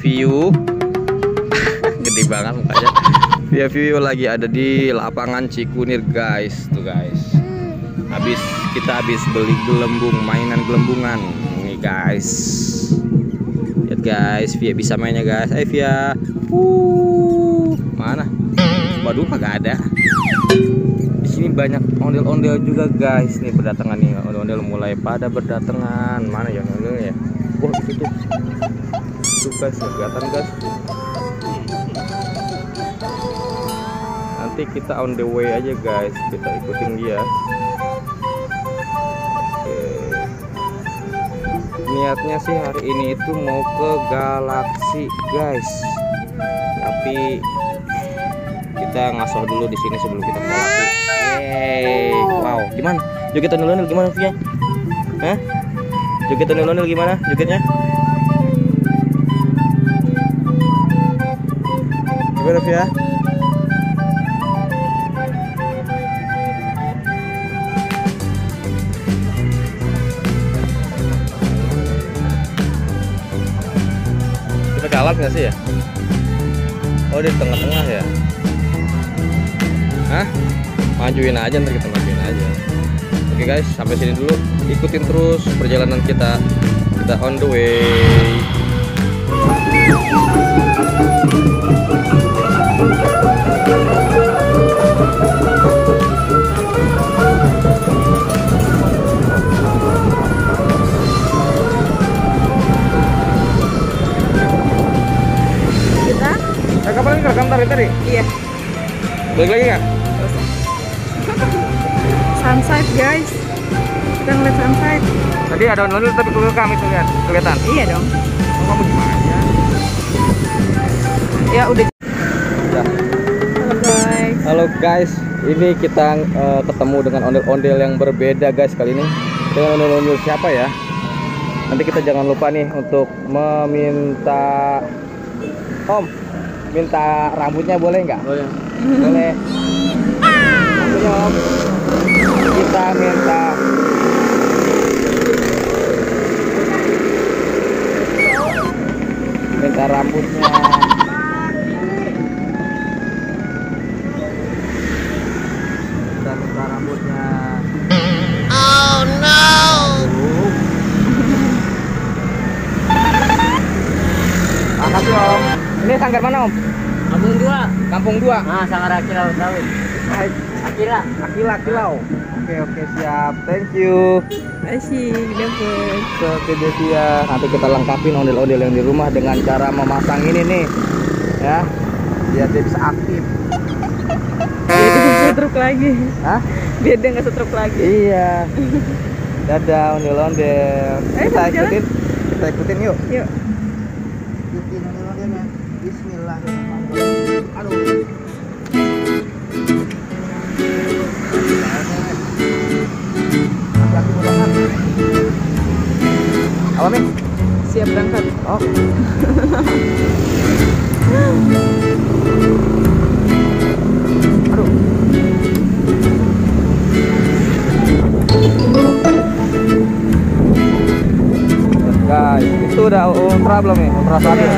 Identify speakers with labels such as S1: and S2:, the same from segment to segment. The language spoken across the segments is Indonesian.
S1: View gede banget mukanya. View lagi ada di lapangan Cikunir guys. Tuh guys, kita habis beli gelembung, mainan gelembungan nih guys. Lihat guys, Via bisa mainnya guys. Via mana? Waduh, kagak ada. Di sini banyak ondel-ondel juga guys. Nih berdatangan nih, ondel-ondel mulai pada berdatangan. Mana ya ondelnya ya? Wah, itu tuh guys, kelihatan guys. Nanti kita on the way aja guys, kita ikutin dia. Oke. Niatnya sih hari ini itu mau ke Galaxy guys, tapi kita ngasoh dulu di sini sebelum kita ke Galaxy. Yeay, wow, gimana? Joget ondel-ondel gimana Via? Hah? Joget ondel-ondel gimana? Jogetnya? Gimana Via? Kita kalah nggak sih ya? Oh, di tengah-tengah ya? Hah? Majuin aja, ntar kita majuin aja. Oke guys, sampai sini dulu. Ikutin terus perjalanan kita. Kita on the way. Kapan lagi rekam tadi? Iya. Balik lagi nggak?
S2: Sunset guys. Kita ngeliat sunset.
S1: Tadi ada ondel tapi kerekam itu lihat, kelihatan.
S2: Iya dong.
S1: Oh, kamu gimana ya?
S2: Ya udah.
S1: Halo guys. Halo guys. Ini kita ketemu dengan ondel-ondel yang berbeda guys kali ini. Dengan ondel-ondel siapa ya? Nanti kita jangan lupa nih untuk meminta minta rambutnya boleh nggak? Boleh. Boleh. Rambutnya Om. Kita minta rambutnya. Kita minta rambutnya. Oh no. Makasih Om. Ini sanggar mana Om?
S3: Kampung 2.
S1: Kampung 2.
S3: Nah, Sanggar Akilau Sawit.
S1: Akilau. Oke, siap. Thank you.
S2: Asik, dapet.
S1: Oke Devia, nanti kita lengkapin ondel-ondel yang di rumah dengan cara memasang ini nih. Ya. Biar dia bisa aktif.
S2: Biar dia nggak setruk lagi.
S1: Hah?
S2: Biar dia nggak setruk lagi.
S1: Iya. Dadah ondel-ondel. Kita ikutin yuk.
S2: Yuk.
S1: Bismillahirrahmanirrahim. Aduh. Hati-hati banget. Apa nih?
S2: Siap berangkat.
S1: Oh. Aduh. Guys, itu udah ultra belum nih? Ultra stabil.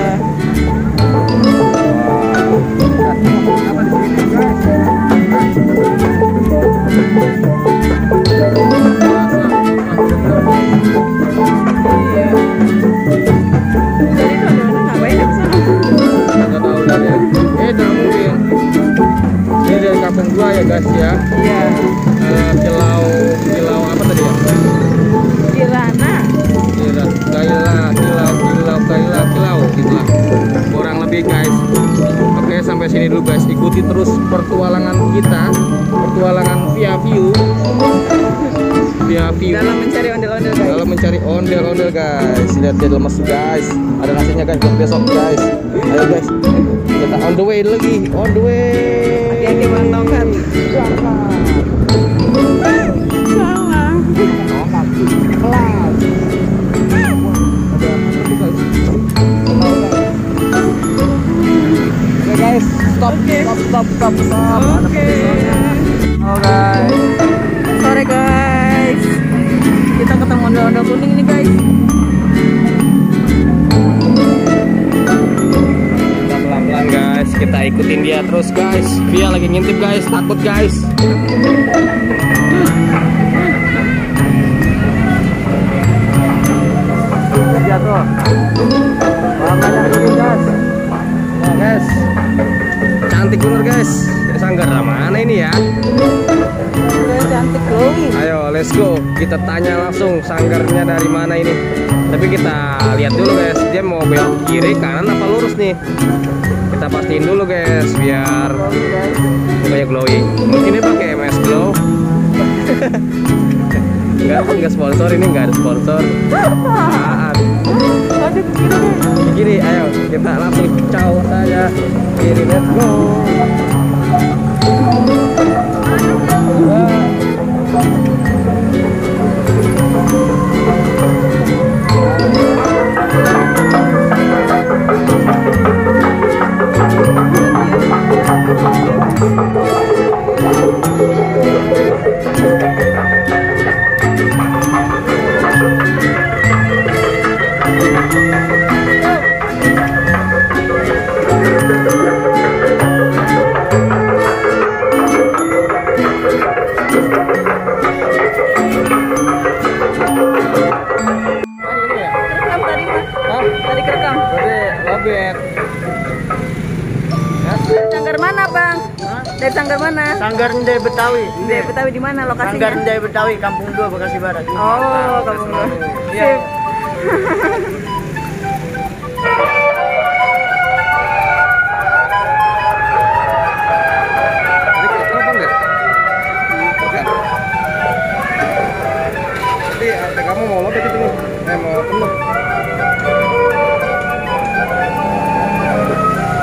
S1: Kampung 2 ya guys ya.
S2: Iya.
S1: Kilau apa tadi ya?
S2: Kirana. Kilau
S1: gitu lah. Kurang lebih guys. Oke, sampai sini dulu guys. Ikuti terus pertualangan kita, pertualangan Via View.
S2: Dalam mencari ondel-ondel guys.
S1: Dalam mencari ondel-ondel guys. Lihat dia lemes guys. Ada nasinya guys buat besok guys. Ayo guys. Kita on the way lagi. On the way.
S2: Hati-hati bang tongkat. Salah.
S1: Oke guys, stop.
S2: Oke.
S1: Oh guys.
S2: Sore guys. Kita ketemu ondel-ondel kuning nih guys.
S1: Kita pelan-pelan guys, kita ikutin dia terus guys. Dia lagi ngintip guys, takut guys. Dia tuh. Makanya ikutin guys. Nah guys, cantik bener guys. Sanggar mana ini ya?
S2: Cantik glowing.
S1: Ayo let's go, kita tanya langsung sanggarnya dari mana ini. Tapi kita lihat dulu guys, dia mau belok kiri, kanan apa lurus nih. Kita pastiin dulu guys, biar mukanya glowing. Mungkin dia pakai MS Glow. Enggak sponsor, ini enggak ada sponsor. Apaan?
S2: Aduh,
S1: Kiri, ayo kita langsung caw saja. Kiri, let's go.
S2: Tadi kerekam.
S1: Lobet.
S2: Sanggar mana bang? Dari sanggar mana?
S3: Sanggar Ndai Betawi.
S2: Dari Betawi di mana
S3: Sanggar
S2: lokasinya?
S3: Ndai Betawi, Kampung 2, Bekasi Barat.
S2: Oh, kampung lu.
S3: Iya.
S2: Sip.
S1: Kenapa enggak? Bukan. Jadi hati kamu mau lobet itu nih. Mau penuh.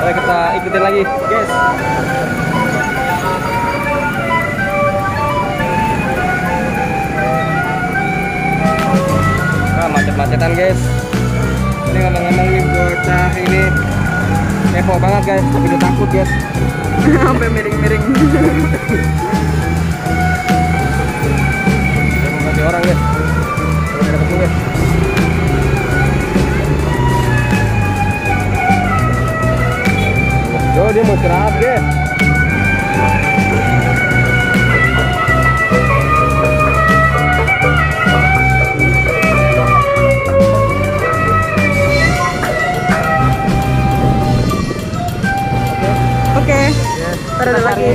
S1: Ayo kita ikutin lagi, guys. Nah, macet-macetan guys. Ini ngomong-ngomong nih bocah ini kepo banget guys, tapi dia takut guys.
S2: Sampai miring-miring.
S1: Dia mau kasih orang guys. Udah ketemu guys. Oh, dia mau istirahat guys.
S2: Oke. Ntar ada lagi.